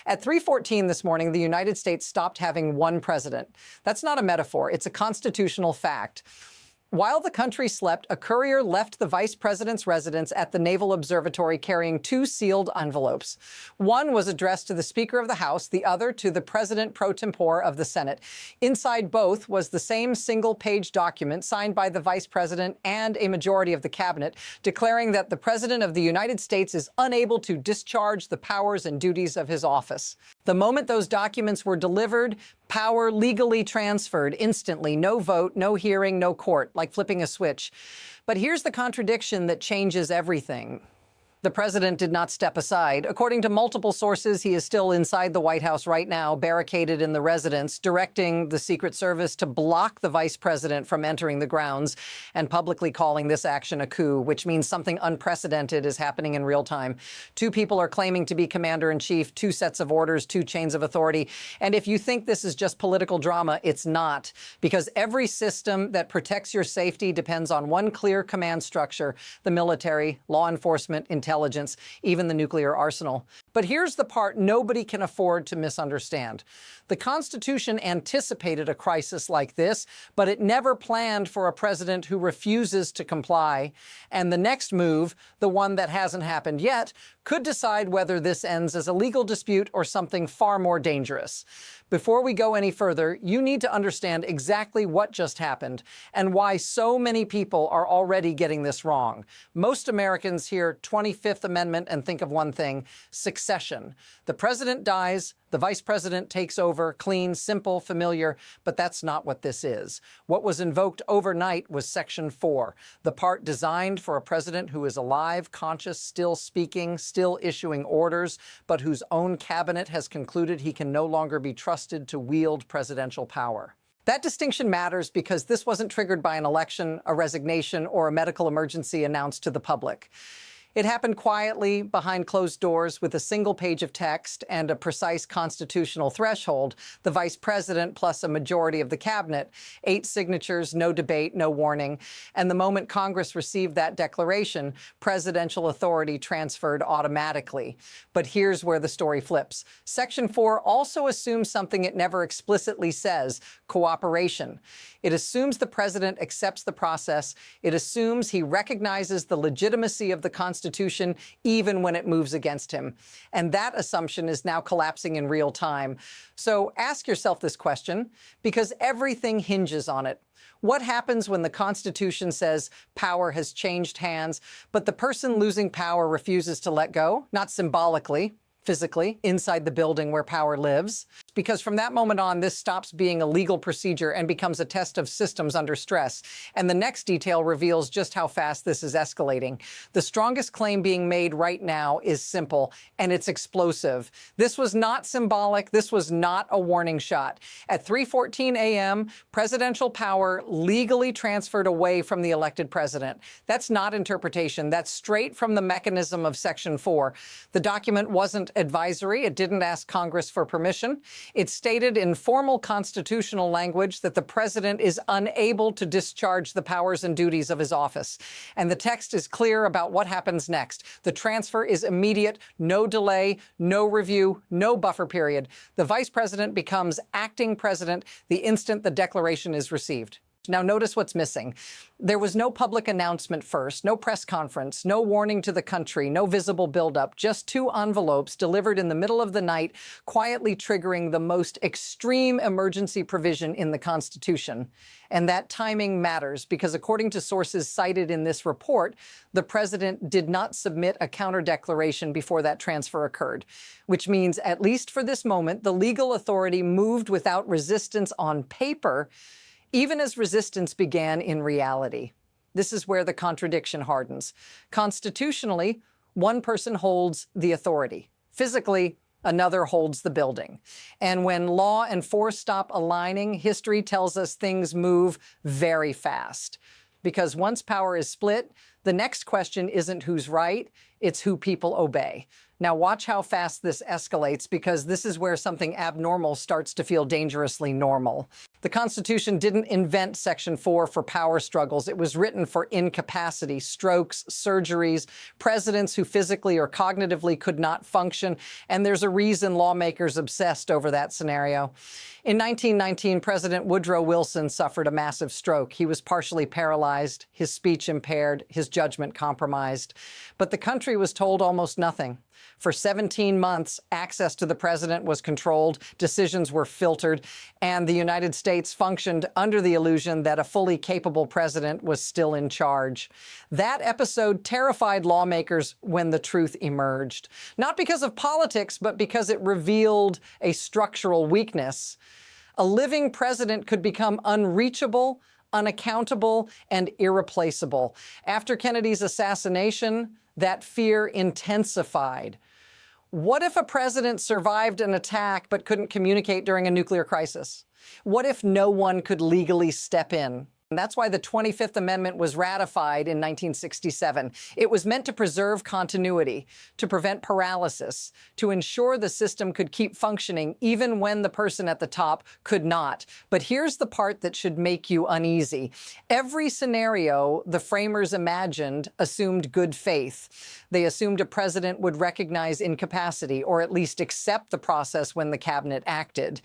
At 3:14 this morning, the United States stopped having one president. That's not a metaphor. It's a constitutional fact. While the country slept, a courier left the vice president's residence at the Naval Observatory carrying two sealed envelopes. One was addressed to the Speaker of the House, the other to the President pro tempore of the Senate. Inside both was the same single-page document signed by the vice president and a majority of the cabinet, declaring that the President of the United States is unable to discharge the powers and duties of his office. The moment those documents were delivered, power legally transferred instantly. No vote, no hearing, no court, like flipping a switch. But here's the contradiction that changes everything. The president did not step aside. According to multiple sources, he is still inside the White House right now, barricaded in the residence, directing the Secret Service to block the vice president from entering the grounds and publicly calling this action a coup, which means something unprecedented is happening in real time. Two people are claiming to be commander-in-chief, two sets of orders, two chains of authority. And if you think this is just political drama, it's not, because every system that protects your safety depends on one clear command structure: the military, law enforcement, intelligence, even the nuclear arsenal. But here's the part nobody can afford to misunderstand. The Constitution anticipated a crisis like this, but it never planned for a president who refuses to comply. And the next move, the one that hasn't happened yet, could decide whether this ends as a legal dispute or something far more dangerous. Before we go any further, you need to understand exactly what just happened and why so many people are already getting this wrong. Most Americans hear 25th Amendment and think of one thing: succession. The president dies, the vice president takes over, clean, simple, familiar, but that's not what this is. What was invoked overnight was Section 4, the part designed for a president who is alive, conscious, still speaking, still issuing orders, but whose own cabinet has concluded he can no longer be trusted to wield presidential power. That distinction matters because this wasn't triggered by an election, a resignation, or a medical emergency announced to the public. It happened quietly, behind closed doors, with a single page of text and a precise constitutional threshold: the vice president plus a majority of the cabinet, 8 signatures, no debate, no warning. And the moment Congress received that declaration, presidential authority transferred automatically. But here's where the story flips. Section 4 also assumes something it never explicitly says: cooperation. It assumes the president accepts the process. It assumes he recognizes the legitimacy of the Constitution even when it moves against him. And that assumption is now collapsing in real time. So ask yourself this question, because everything hinges on it. What happens when the Constitution says power has changed hands, but the person losing power refuses to let go? Not symbolically, physically, inside the building where power lives. Because from that moment on, this stops being a legal procedure and becomes a test of systems under stress. And the next detail reveals just how fast this is escalating. The strongest claim being made right now is simple, and it's explosive. This was not symbolic. This was not a warning shot. At 3:14 a.m., presidential power legally transferred away from the elected president. That's not interpretation. That's straight from the mechanism of Section 4. The document wasn't advisory. It didn't ask Congress for permission. It stated in formal constitutional language that the president is unable to discharge the powers and duties of his office. And the text is clear about what happens next. The transfer is immediate, no delay, no review, no buffer period. The vice president becomes acting president the instant the declaration is received. Now notice what's missing. There was no public announcement first, no press conference, no warning to the country, no visible buildup, just 2 envelopes delivered in the middle of the night, quietly triggering the most extreme emergency provision in the Constitution. And that timing matters because, according to sources cited in this report, the president did not submit a counter-declaration before that transfer occurred, which means, at least for this moment, the legal authority moved without resistance on paper, even as resistance began in reality. This is where the contradiction hardens. Constitutionally, one person holds the authority. Physically, another holds the building. And when law and force stop aligning, history tells us things move very fast. Because once power is split, the next question isn't who's right, it's who people obey. Now watch how fast this escalates, because this is where something abnormal starts to feel dangerously normal. The Constitution didn't invent Section 4 for power struggles. It was written for incapacity, strokes, surgeries, presidents who physically or cognitively could not function, and there's a reason lawmakers obsessed over that scenario. In 1919, President Woodrow Wilson suffered a massive stroke. He was partially paralyzed, his speech impaired, his judgment compromised. But the country was told almost nothing. For 17 months, access to the president was controlled, decisions were filtered, and the United States functioned under the illusion that a fully capable president was still in charge. That episode terrified lawmakers when the truth emerged. Not because of politics, but because it revealed a structural weakness. A living president could become unreachable, unaccountable, and irreplaceable. After Kennedy's assassination, that fear intensified. What if a president survived an attack but couldn't communicate during a nuclear crisis? What if no one could legally step in? And that's why the 25th Amendment was ratified in 1967. It was meant to preserve continuity, to prevent paralysis, to ensure the system could keep functioning even when the person at the top could not. But here's the part that should make you uneasy. Every scenario the framers imagined assumed good faith. They assumed a president would recognize incapacity, or at least accept the process when the cabinet acted.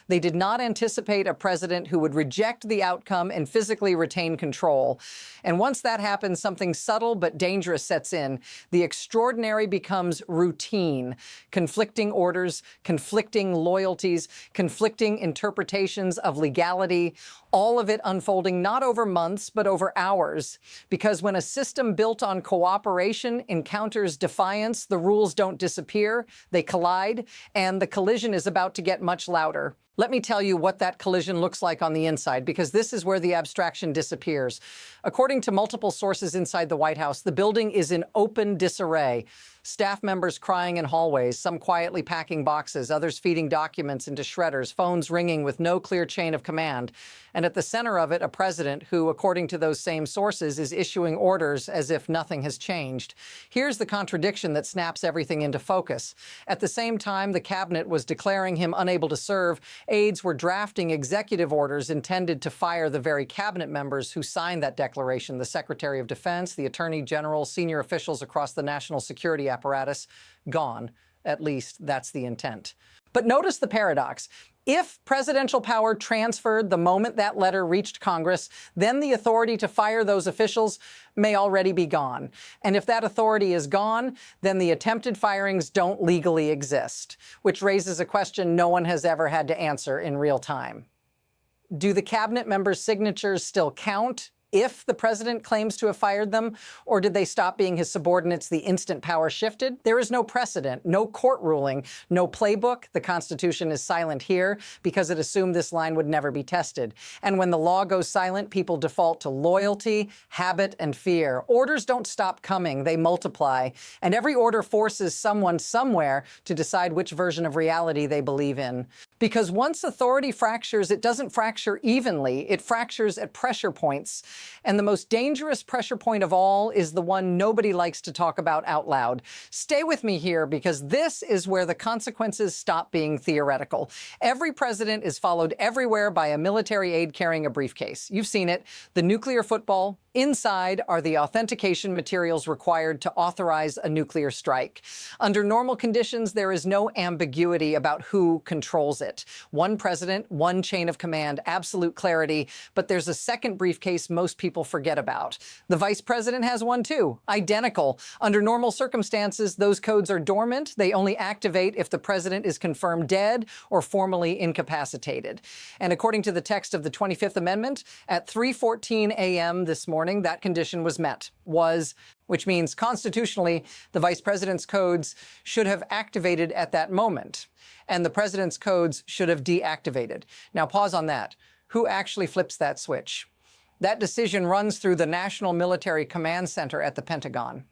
They did not anticipate a president who would reject the outcome and physically retain control. And once that happens, something subtle but dangerous sets in. The extraordinary becomes routine. Conflicting orders, conflicting loyalties, conflicting interpretations of legality, all of it unfolding not over months, but over hours. Because when a system built on cooperation encounters defiance, the rules don't disappear, they collide, and the collision is about to get much louder. Let me tell you what that collision looks like on the inside, because this is where the abstraction disappears. According to multiple sources inside the White House, the building is in open disarray. Staff members crying in hallways, some quietly packing boxes, others feeding documents into shredders, phones ringing with no clear chain of command. And at the center of it, a president who, according to those same sources, is issuing orders as if nothing has changed. Here's the contradiction that snaps everything into focus. At the same time the cabinet was declaring him unable to serve, aides were drafting executive orders intended to fire the very cabinet members who signed that declaration, the Secretary of Defense, the Attorney General, senior officials across the national security apparatus. Gone. At least that's the intent. But notice the paradox. If presidential power transferred the moment that letter reached Congress, then the authority to fire those officials may already be gone. And if that authority is gone, then the attempted firings don't legally exist, which raises a question no one has ever had to answer in real time. Do the cabinet members' signatures still count if the president claims to have fired them, or did they stop being his subordinates the instant power shifted? There is no precedent, no court ruling, no playbook. The Constitution is silent here because it assumed this line would never be tested. And when the law goes silent, people default to loyalty, habit, and fear. Orders don't stop coming, they multiply. And every order forces someone somewhere to decide which version of reality they believe in. Because once authority fractures, it doesn't fracture evenly, it fractures at pressure points. And the most dangerous pressure point of all is the one nobody likes to talk about out loud. Stay with me here, because this is where the consequences stop being theoretical. Every president is followed everywhere by a military aide carrying a briefcase. You've seen it. The nuclear football. Inside are the authentication materials required to authorize a nuclear strike. Under normal conditions, there is no ambiguity about who controls it. One president, one chain of command, absolute clarity. But there's a second briefcase most people forget about. The vice president has one too, identical. Under normal circumstances, those codes are dormant. They only activate if the president is confirmed dead or formally incapacitated. And according to the text of the 25th Amendment, at 3:14 a.m. this morning, that condition was met. Which means constitutionally, the vice president's codes should have activated at that moment, and the president's codes should have deactivated. Now pause on that. Who actually flips that switch? That decision runs through the National Military Command Center at the Pentagon.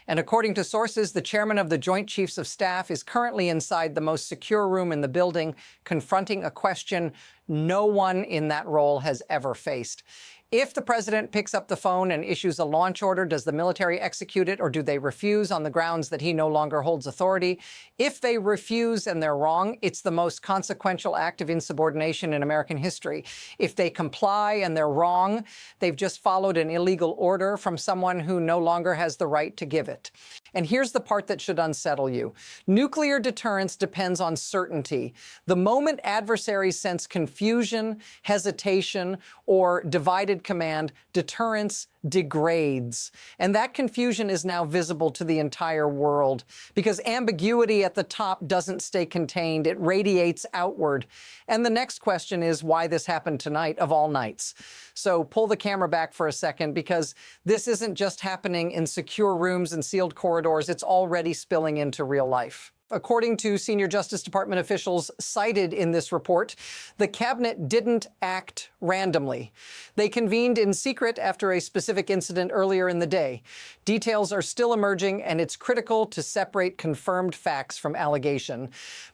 And according to sources, the chairman of the Joint Chiefs of Staff is currently inside the most secure room in the building, confronting a question no one in that role has ever faced. If the president picks up the phone and issues a launch order, does the military execute it, or do they refuse on the grounds that he no longer holds authority? If they refuse and they're wrong, it's the most consequential act of insubordination in American history. If they comply and they're wrong, they've just followed an illegal order from someone who no longer has the right to give it. And here's the part that should unsettle you. Nuclear deterrence depends on certainty. The moment adversaries sense confusion, hesitation, or divided command, deterrence degrades. And that confusion is now visible to the entire world because ambiguity at the top doesn't stay contained. It radiates outward. And the next question is why this happened tonight of all nights. So pull the camera back for a second because this isn't just happening in secure rooms and sealed corridors. It's already spilling into real life. According to senior Justice Department officials cited in this report, the cabinet didn't act randomly. They convened in secret after a specific incident earlier in the day. Details are still emerging, and it's critical to separate confirmed facts from allegation.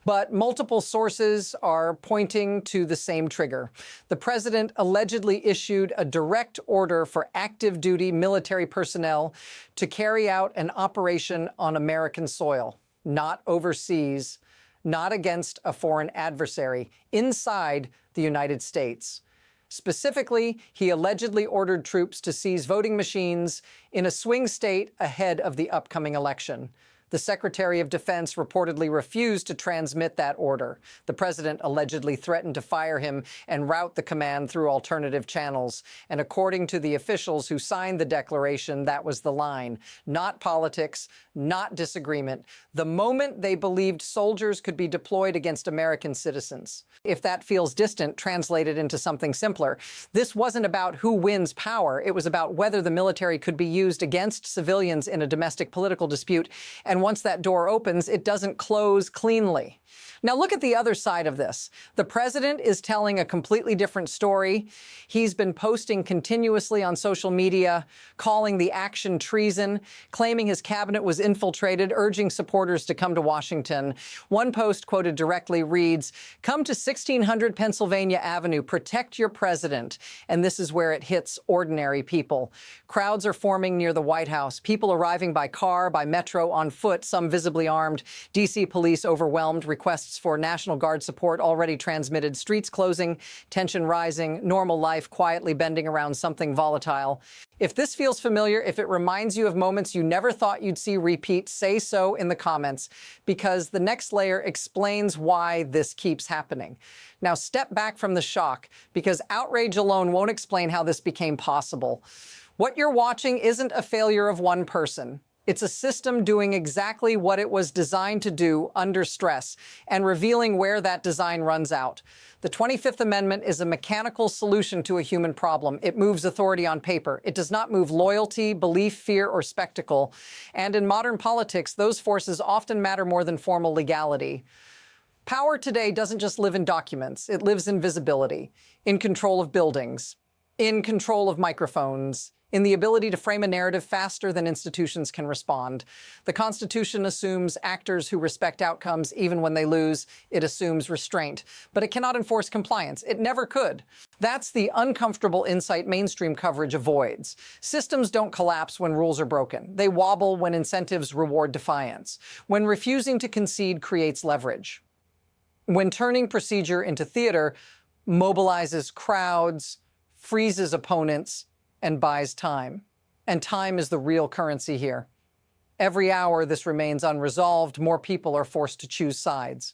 But multiple sources are pointing to the same trigger. The president allegedly issued a direct order for active duty military personnel to carry out an operation on American soil. Not overseas, not against a foreign adversary, inside the United States. Specifically, he allegedly ordered troops to seize voting machines in a swing state ahead of the upcoming election. The Secretary of Defense reportedly refused to transmit that order. The president allegedly threatened to fire him and route the command through alternative channels. And according to the officials who signed the declaration, that was the line. Not politics, not disagreement. The moment they believed soldiers could be deployed against American citizens. If that feels distant, translate it into something simpler. This wasn't about who wins power. It was about whether the military could be used against civilians in a domestic political dispute. And once that door opens, it doesn't close cleanly. Now look at the other side of this. The president is telling a completely different story. He's been posting continuously on social media, calling the action treason, claiming his cabinet was infiltrated, urging supporters to come to Washington. One post quoted directly reads, "Come to 1600 Pennsylvania Avenue, protect your president." And this is where it hits ordinary people. Crowds are forming near the White House, people arriving by car, by metro, on foot, some visibly armed. D.C. police overwhelmed, requests for National Guard support already transmitted, streets closing, tension rising, normal life quietly bending around something volatile. If this feels familiar, if it reminds you of moments you never thought you'd see repeat, say so in the comments, because the next layer explains why this keeps happening. Now step back from the shock, because outrage alone won't explain how this became possible. What you're watching isn't a failure of one person. It's a system doing exactly what it was designed to do under stress and revealing where that design runs out. The 25th Amendment is a mechanical solution to a human problem. It moves authority on paper. It does not move loyalty, belief, fear, or spectacle. And in modern politics, those forces often matter more than formal legality. Power today doesn't just live in documents. It lives in visibility, in control of buildings, in control of microphones, in the ability to frame a narrative faster than institutions can respond. The Constitution assumes actors who respect outcomes even when they lose. It assumes restraint, but it cannot enforce compliance. It never could. That's the uncomfortable insight mainstream coverage avoids. Systems don't collapse when rules are broken. They wobble when incentives reward defiance, when refusing to concede creates leverage, when turning procedure into theater mobilizes crowds, freezes opponents, and buys time. And time is the real currency here. Every hour this remains unresolved, more people are forced to choose sides.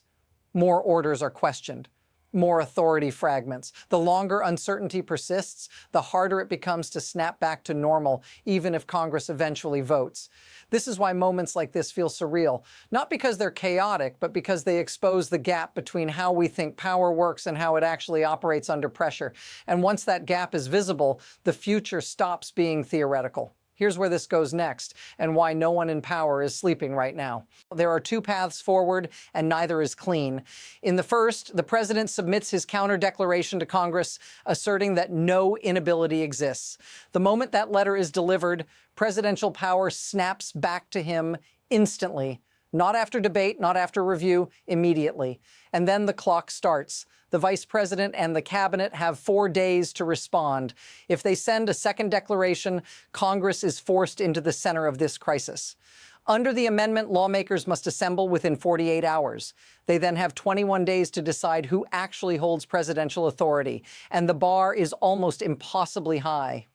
More orders are questioned. More authority fragments. The longer uncertainty persists, the harder it becomes to snap back to normal, even if Congress eventually votes. This is why moments like this feel surreal, not because they're chaotic, but because they expose the gap between how we think power works and how it actually operates under pressure. And once that gap is visible, the future stops being theoretical. Here's where this goes next, and why no one in power is sleeping right now. There are two paths forward, and neither is clean. In the first, the president submits his counter-declaration to Congress, asserting that no inability exists. The moment that letter is delivered, presidential power snaps back to him instantly. Not after debate, not after review, immediately. And then the clock starts. The vice president and the cabinet have 4 days to respond. If they send a second declaration, Congress is forced into the center of this crisis. Under the amendment, lawmakers must assemble within 48 hours. They then have 21 days to decide who actually holds presidential authority, and the bar is almost impossibly high.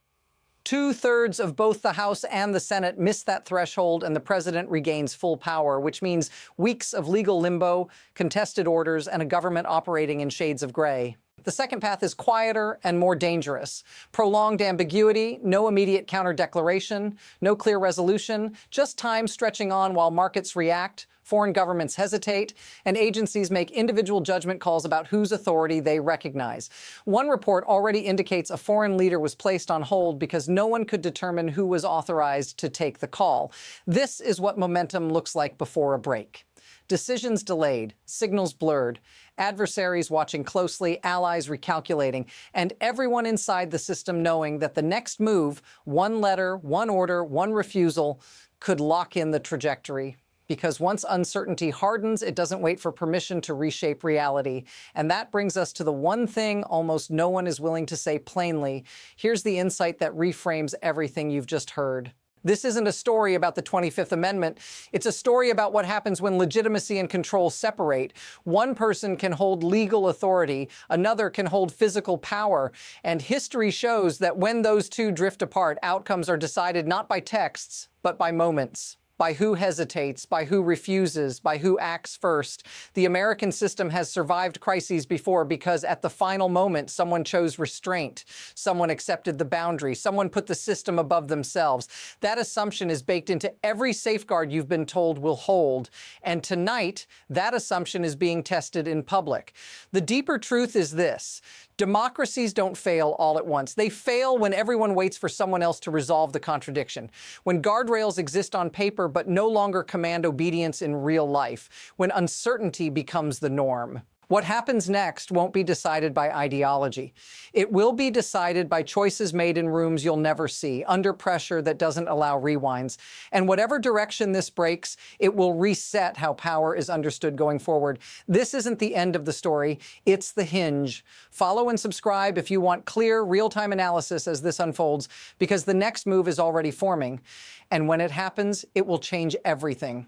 2/3 of both the House and the Senate miss that threshold, and the president regains full power, which means weeks of legal limbo, contested orders, and a government operating in shades of gray. The second path is quieter and more dangerous. Prolonged ambiguity, no immediate counter-declaration, no clear resolution, just time stretching on while markets react, foreign governments hesitate, and agencies make individual judgment calls about whose authority they recognize. One report already indicates a foreign leader was placed on hold because no one could determine who was authorized to take the call. This is what momentum looks like before a break. Decisions delayed, signals blurred, adversaries watching closely, allies recalculating, and everyone inside the system knowing that the next move, one letter, one order, one refusal, could lock in the trajectory. Because once uncertainty hardens, it doesn't wait for permission to reshape reality. And that brings us to the one thing almost no one is willing to say plainly. Here's the insight that reframes everything you've just heard. This isn't a story about the 25th Amendment. It's a story about what happens when legitimacy and control separate. One person can hold legal authority, another can hold physical power. And history shows that when those two drift apart, outcomes are decided not by texts, but by moments. By who hesitates, by who refuses, by who acts first. The American system has survived crises before because at the final moment, someone chose restraint, someone accepted the boundary, someone put the system above themselves. That assumption is baked into every safeguard you've been told will hold. And tonight, that assumption is being tested in public. The deeper truth is this. Democracies don't fail all at once. They fail when everyone waits for someone else to resolve the contradiction. When guardrails exist on paper but no longer command obedience in real life. When uncertainty becomes the norm. What happens next won't be decided by ideology. It will be decided by choices made in rooms you'll never see, under pressure that doesn't allow rewinds. And whatever direction this breaks, it will reset how power is understood going forward. This isn't the end of the story, it's the hinge. Follow and subscribe if you want clear, real-time analysis as this unfolds, because the next move is already forming. And when it happens, it will change everything.